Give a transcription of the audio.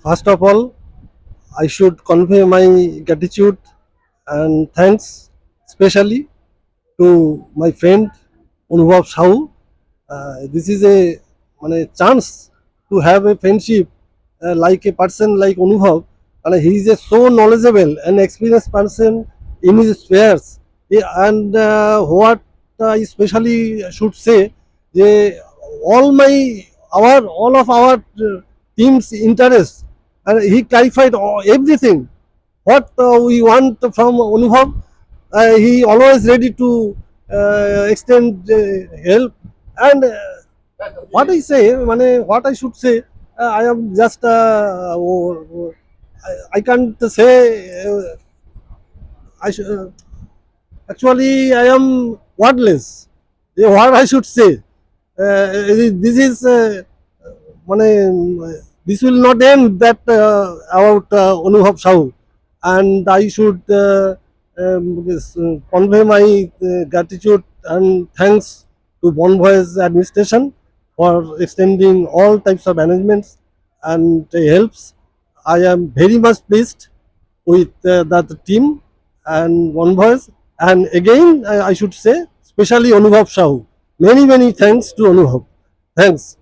First of all, I should convey my gratitude and thanks, especially to my friend Anubhav Sahu. This is a chance to have a friendship like a person like Anubhav, and he is a so knowledgeable and experienced person in his spheres. And what I especially should say, যে all of our team's interests, and he clarified everything what we want from Anubhav. He always ready to extend help. And what I say, what I should say, I am just I can't say. I should, actually I am wordless. What I should say. This is this will not end that about Anubhav Sahu, and I should convey my gratitude and thanks to Bonvoy's administration for extending all types of arrangements and helps. I am very much pleased with that team and Bonvoy's, and again I should say especially Anubhav Sahu. Many thanks to Anubhav. Thanks.